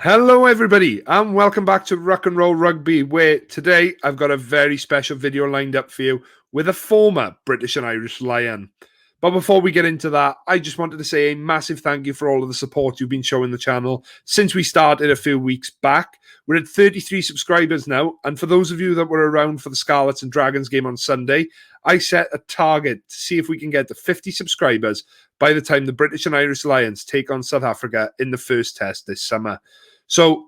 Hello everybody and welcome back to Rock and Roll Rugby, where today I've got a very special video lined up for you with a former British and Irish Lion. But before we get into that, I just wanted to say a massive thank you for all of the support you've been showing the channel since we started a few weeks back. We're at 33 subscribers now, and for those of you that were around for the Scarlets and Dragons game on Sunday, I set a target to see if we can get to 50 subscribers by the time the British and Irish Lions take on South Africa in the first test this summer. So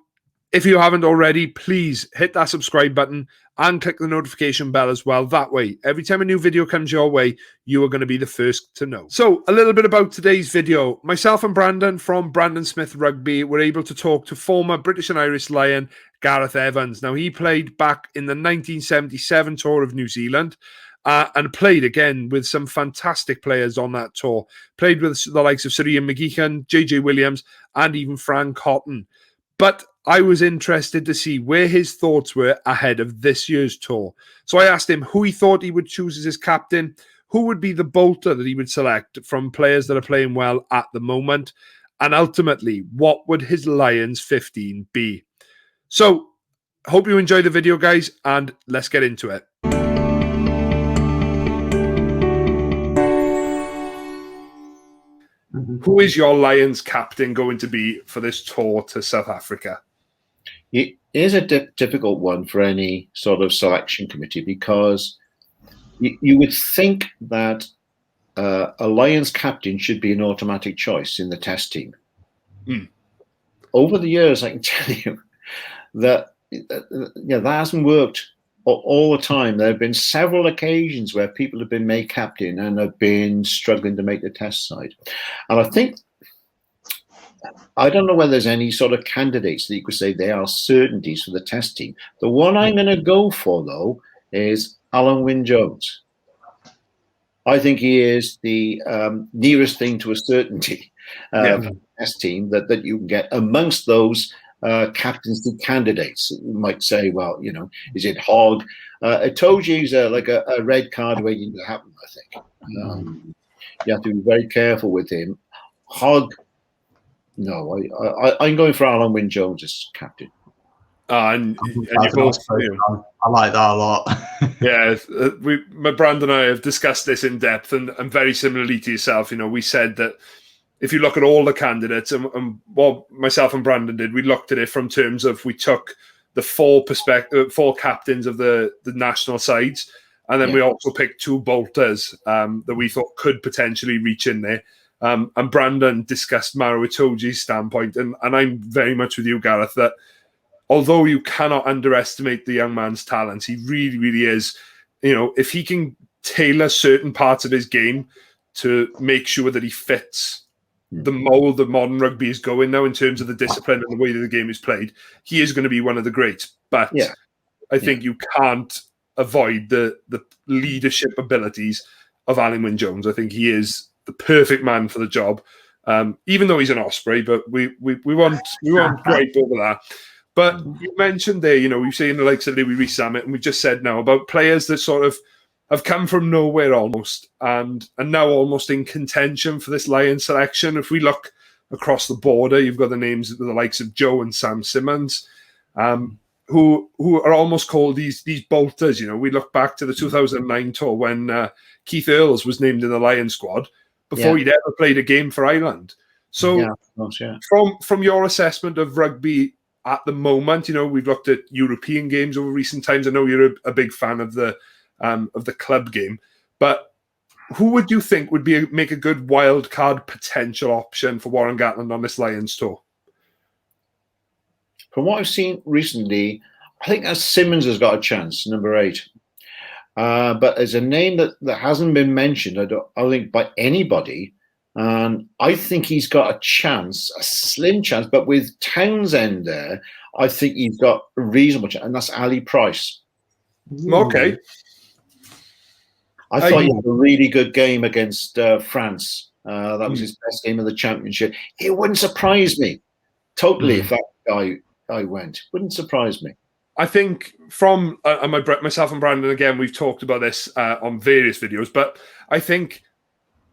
if you haven't already, please hit that subscribe button and click the notification bell as well. That way, every time a new video comes your way, you are going to be the first to know. So a little bit about today's video. Myself and Brandon from Brandon Smith Rugby were able to talk to former British and Irish Lion Gareth Evans. Now, he played back in the 1977 tour of New Zealand. And played again with some fantastic players on that tour. Played with the likes of Sir Ian McGeechan, JJ Williams, and even Frank Cotton. But I was interested to see where his thoughts were ahead of this year's tour. So I asked him who he thought he would choose as his captain, who would be the bolter that he would select from players that are playing well at the moment, and ultimately, what would his Lions 15 be? So, hope you enjoy the video, guys, and let's get into it. Who is your Lions captain going to be for this tour to South Africa? It is a difficult one for any sort of selection committee because you would think that a Lions captain should be an automatic choice in the test team. Over the years, I can tell you that that hasn't worked all the time. There have been several occasions where people have been made captain and have been struggling to make the test side. And I don't know whether there's any sort of candidates that you could say they are certainties for the test team. The one I'm going to go for, though, is Alan Wynne-Jones. I think he is the nearest thing to a certainty for the test team that you can get amongst those captaincy candidates. You might say, well, is it Hogg? Itoje's like a red card waiting to happen, I think. You have to be very careful with him. Hogg, no, I'm going for Alan Wynne-Jones as captain. And you both, I like that a lot. Yeah, Brandon and I have discussed this in depth, and very similarly to yourself, we said that if you look at all the candidates, and what myself and Brandon did, we looked at it from terms of we took the four captains of the national sides, and then we also picked two bolters that we thought could potentially reach in there. And Brandon discussed Maro Itoje's standpoint, and I'm very much with you, Gareth, that although you cannot underestimate the young man's talents, he really, really is. If he can tailor certain parts of his game to make sure that he fits the mold that modern rugby is going now in terms of the discipline and the way that the game is played, he is going to be one of the greats. But I think you can't avoid the leadership abilities of Alan Wynne-Jones. I think he is the perfect man for the job, even though he's an Osprey. But we won't gripe over that. But you mentioned there, we've seen the likes of Louis Rees-Zammit, and we just said now about players that sort of have come from nowhere almost and now almost in contention for this Lions selection. If we look across the border, you've got the names of the likes of Joe and Sam Simmons, who are almost called these bolters. We look back to the 2009 tour when Keith Earls was named in the Lions squad before he'd ever played a game for Ireland. So from your assessment of rugby at the moment, we've looked at European games over recent times. I know you're a big fan of the club game, but who would you think would make a good wild card potential option for Warren Gatland on this Lions tour? From what I've seen recently, I think that Simmons has got a chance, number 8. But as a name that hasn't been mentioned, I don't think by anybody, and I think he's got a chance, a slim chance, but with Townsend there, I think he's got a reasonable chance, and that's Ali Price. Okay. I thought he had a really good game against France. That was his best game of the championship. It wouldn't surprise me totally if that guy went. Wouldn't surprise me. I think from myself and Brandon, again, we've talked about this on various videos, but I think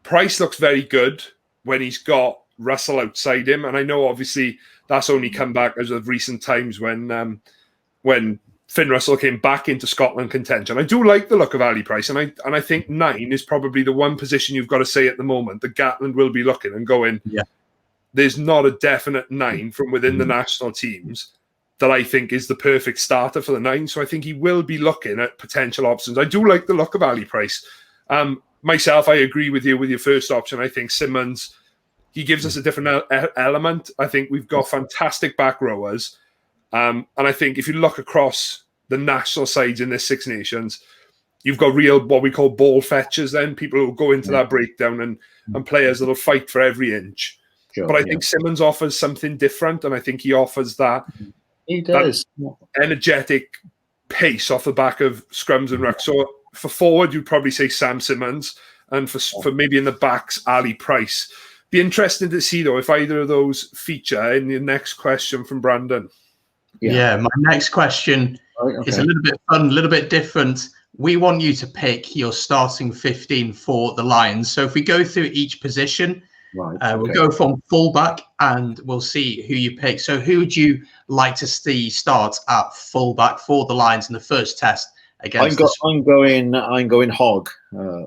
Price looks very good when he's got Russell outside him. And I know obviously that's only come back as of recent times when Finn Russell came back into Scotland contention. I do like the look of Ali Price, and I think 9 is probably the one position you've got to say at the moment that Gatland will be looking and going, there's not a definite 9 from within the national teams that I think is the perfect starter for the 9. So I think he will be looking at potential options. I do like the look of Ali Price. Myself, I agree with you with your first option. I think Simmons, he gives us a different element. I think we've got fantastic back rowers. And I think if you look across the national sides in this Six Nations, you've got real, what we call ball fetchers then, people who go into that breakdown and players that'll fight for every inch. Sure, but I think Simmons offers something different, and I think he offers that, he does. that energetic pace off the back of scrums and rucks. So for forward, you'd probably say Sam Simmons, and for maybe in the backs, Ali Price. Be interesting to see, though, if either of those feature in the next question from Brandon. Yeah, my next question is a little bit fun, a little bit different. We want you to pick your starting 15 for the Lions. So if we go through each position, we'll go from fullback and we'll see who you pick. So who would you like to see start at fullback for the Lions in the first test against? I'm going Hogg,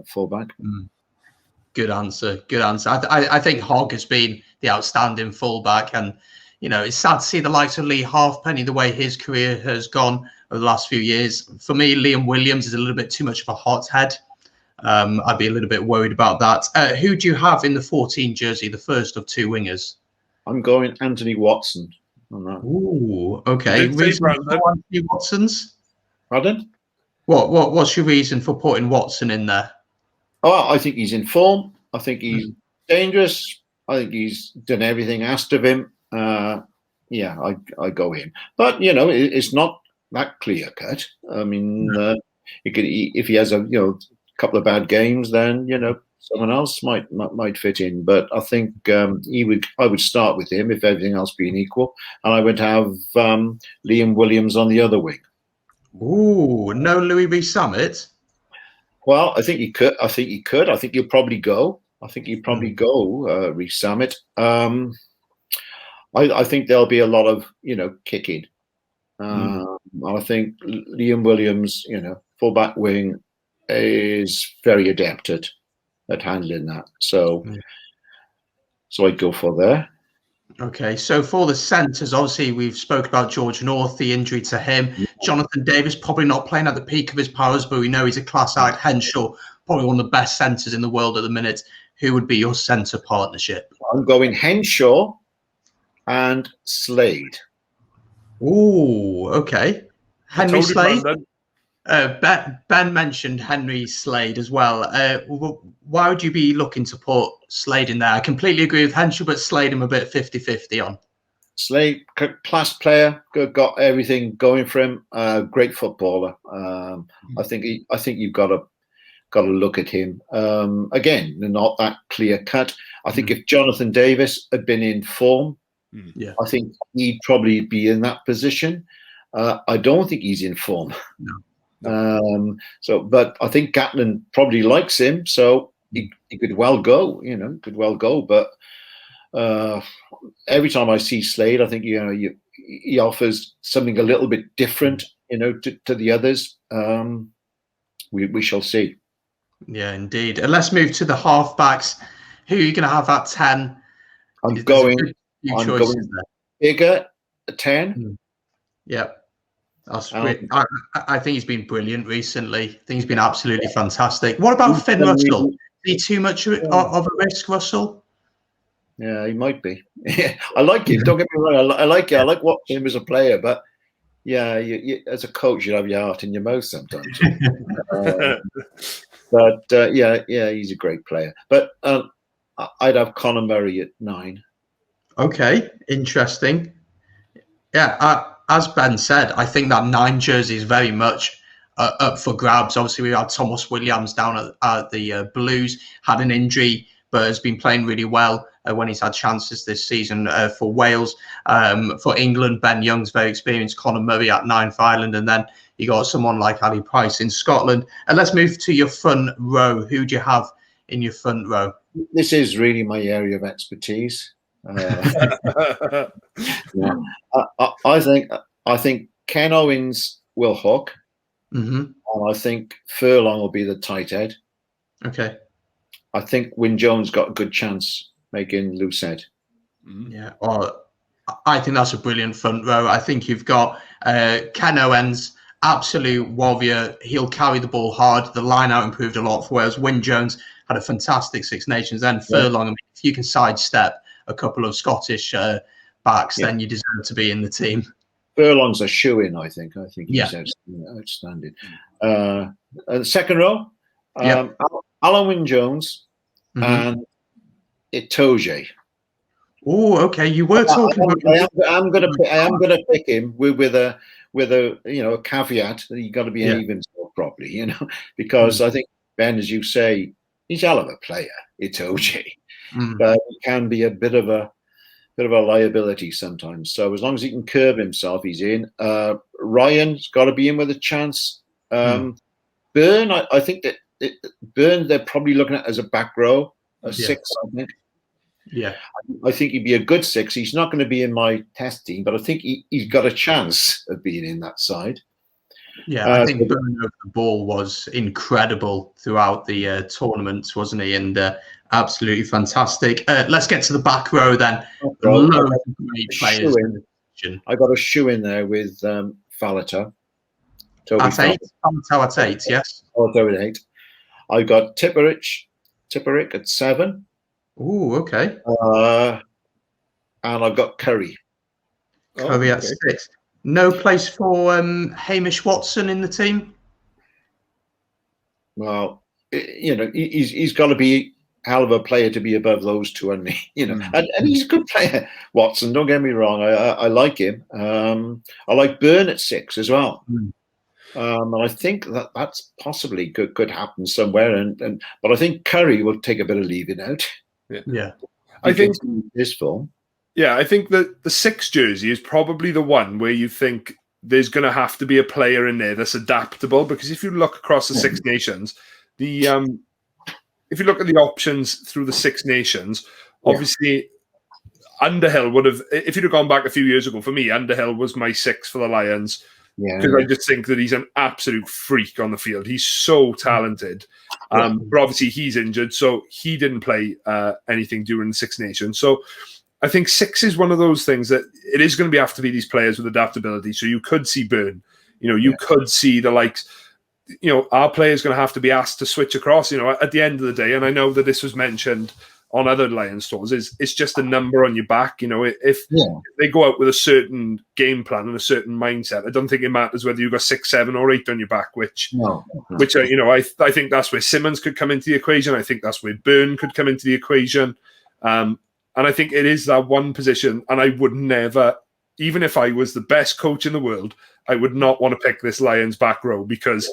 fullback. Good answer. Good answer. I think Hogg has been the outstanding fullback, and you know, it's sad to see the likes of Lee Halfpenny, the way his career has gone over the last few years. For me, Liam Williams is a little bit too much of a hothead. I'd be a little bit worried about that. Who do you have in the 14 jersey, the first of 2 wingers? I'm going Anthony Watson on that. Ooh, okay. Reason for Anthony Watson's? Pardon? What's your reason for putting Watson in there? Oh, I think he's in form. I think he's dangerous. I think he's done everything asked of him. I go him. But, you know, it's not that clear cut. I mean, if he has a couple of bad games, then, you know, someone else might fit in. But I think I would start with him if everything else being equal. And I would have Liam Williams on the other wing. Ooh, no Louis B. Summit? Well, I think he could. I think he'll probably go. Reece Summit. I think there'll be a lot of, kicking. I think Liam Williams, fullback wing, is very adept at handling that. So I'd go for there. Okay. So for the centres, obviously we've spoke about George North, the injury to him. Jonathan Davis probably not playing at the peak of his powers, but we know he's a class act. Henshaw, probably one of the best centres in the world at the minute. Who would be your centre partnership? I'm going Henshaw and Slade. Ooh, okay. Henry Slade. Ben mentioned Henry Slade as well. Why would you be looking to put Slade in there? I completely agree with Henshaw, but Slade I'm a bit 50-50 on. Slade, class player, got everything going for him. Great footballer. I think you've got to look at him. Again, not that clear cut. I think if Jonathan Davis had been in form, I think he'd probably be in that position. I don't think he's in form. No. But I think Gatland probably likes him, so he could well go. But every time I see Slade, I think he offers something a little bit different, to the others. We shall see. Yeah, indeed. And let's move to the halfbacks. Who are you going to have at 10? I'm going bigger at 10. Yep. That's great. I think he's been brilliant recently. I think he's been absolutely fantastic. What about Finn Russell? Is he too much of a risk, Russell? Yeah, he might be. I like him. Don't get me wrong. I like it. I like watching him as a player, but yeah, you, as a coach, you have your heart in your mouth sometimes. Yeah, he's a great player. But I'd have Conor Murray at 9. Okay, interesting. Yeah, as Ben said, I think that 9 jersey is very much up for grabs. Obviously, we had Thomas Williams down at the Blues, had an injury, but has been playing really well when he's had chances this season for Wales. For England, Ben Young's very experienced, Conor Murray at 9 for Ireland, and then you got someone like Ali Price in Scotland. And let's move to your front row. Who do you have in your front row? This is really my area of expertise. Yeah. I think Ken Owens will hook, and I think Furlong will be the tight head. Okay. I think Wyn Jones got a good chance making loose head. Yeah. Well, I think that's a brilliant front row. I think you've got Ken Owens, absolute warrior. He'll carry the ball hard. The line out improved a lot, whereas Wyn Jones had a fantastic Six Nations. Then Furlong, I mean, if you can sidestep a couple of Scottish backs, then you deserve to be in the team. Furlong's a shoe-in, I think. I think he's outstanding. Second row, Alan Wyn Jones and Itoje. Oh, okay. You were talking about. I am going to pick him with a a caveat that you got to be even properly, because I think Ben, as you say, he's a hell of a player, Itoje, but he can be a bit of a liability sometimes. So as long as he can curb himself, he's in. Ryan's got to be in with a chance. Byrne, I think that Byrne they're probably looking at as a back row, a 6, I think. Yeah, I think he'd be a good 6. He's not going to be in my test team, but I think he's got a chance of being in that side. Yeah, I think Byrne over the ball was incredible throughout the tournament, wasn't he? And absolutely fantastic. Let's get to the back row then. Loads of great players. I got a shoe in there with Faletau. At 8? Faletau at 8, yes. Faletau at 8. I got Tipperick at 7. Oh, okay. And I've got Curry. Curry at 6. No place for Hamish Watson in the team? Well, he's got to be a hell of a player to be above those two, and and he's a good player, Watson. Don't get me wrong. I like him. I like Byrne at 6 as well. And I think that's possibly could happen somewhere. But I think Curry will take a bit of leaving out. Yeah. I think this form. Yeah, I think that the 6 jersey is probably the one where you think there's going to have to be a player in there that's adaptable, because if you look across the Six Nations, if you look at the options through the Six Nations, obviously Underhill would have, if you'd have gone back a few years ago, for me, Underhill was my 6 for the Lions. Because I just think that he's an absolute freak on the field. He's so talented. But obviously he's injured, so he didn't play anything during the Six Nations. So I think 6 is one of those things that it is going to have to be these players with adaptability. So you could see Byrne, you could see the likes, our players going to have to be asked to switch across, at the end of the day. And I know that this was mentioned on other Lions stores, it's just a number on your back. If they go out with a certain game plan and a certain mindset, I don't think it matters whether you've got 6, 7 or 8 on your back, which I think that's where Simmons could come into the equation. I think that's where Byrne could come into the equation. And I think it is that one position, and I would never, even if I was the best coach in the world, I would not want to pick this Lions back row, because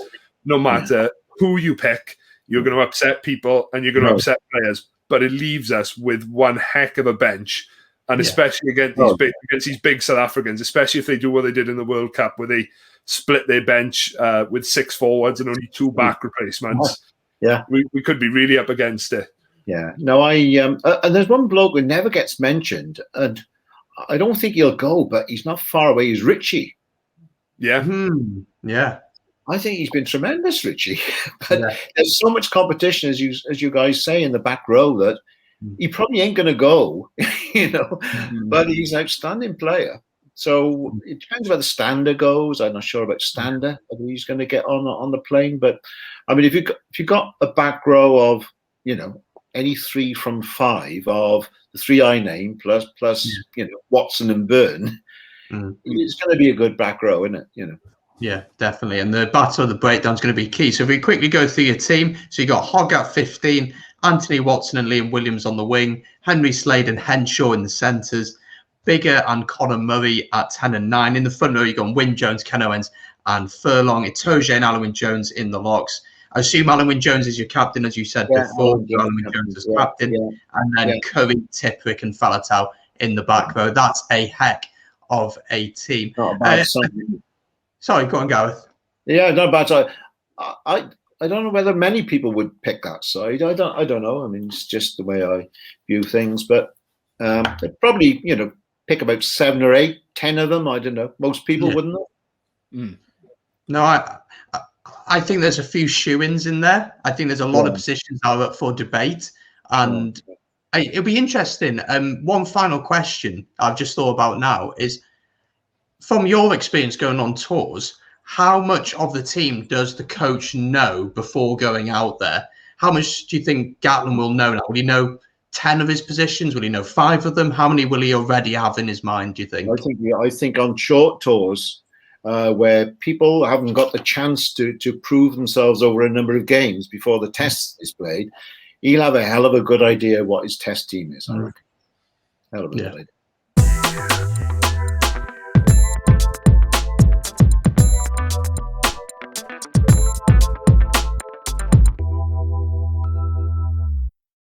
no matter who you pick, you're going to upset people and you're going to upset players. But it leaves us with one heck of a bench, and especially against these big South Africans, especially if they do what they did in the World Cup, where they split their bench with 6 forwards and only 2 back replacements. We could be really up against it. Yeah, no, and there's one bloke who never gets mentioned, and I don't think he'll go, but he's not far away. He's Richie. Yeah. Yeah. I think he's been tremendous, Richie. But there's so much competition, as you guys say, in the back row, that he probably ain't going to go, but he's an outstanding player. So it depends where the Stander goes. I'm not sure about Stander, whether he's going to get on the plane. But I mean, if you got a back row of, any 3 from 5 of the 3 I named plus Watson and Byrne, it's going to be a good back row, isn't it? Yeah, definitely. And the battle of the breakdown is going to be key. So if we quickly go through your team, so you got Hogg at 15, Anthony Watson and Liam Williams on the wing, Henry Slade and Henshaw in the centres, Bigger and Conor Murray at 10 and 9. In the front row, you've got Wyn Jones, Ken Owens and Furlong, Itoje and Alan Wyn Jones in the locks. I assume Alan Wyn Jones is your captain, as you said before. Alan Wyn Jones is captain. And then Curry, Tipperick and Faletau in the back row. That's a heck of a team. Sorry, go on, Gareth. Yeah, not bad. So I don't know whether many people would pick that side. I don't know. I mean, it's just the way I view things. But they'd probably, pick about 7 or 8, 10 of them. I don't know. Most people wouldn't know. Mm. No, I think there's a few shoo-ins in there. I think there's a lot of positions that are up for debate, and it'll be interesting. One final question I've just thought about now is, from your experience going on tours, how much of the team does the coach know before going out there? How much do you think Gatland will know now? Will he know 10 of his positions? Will he know 5 of them? How many will he already have in his mind, do you think? I think on short tours, where people haven't got the chance to prove themselves over a number of games before the test is played, he'll have a hell of a good idea what his test team is, I reckon. Hell of a good idea.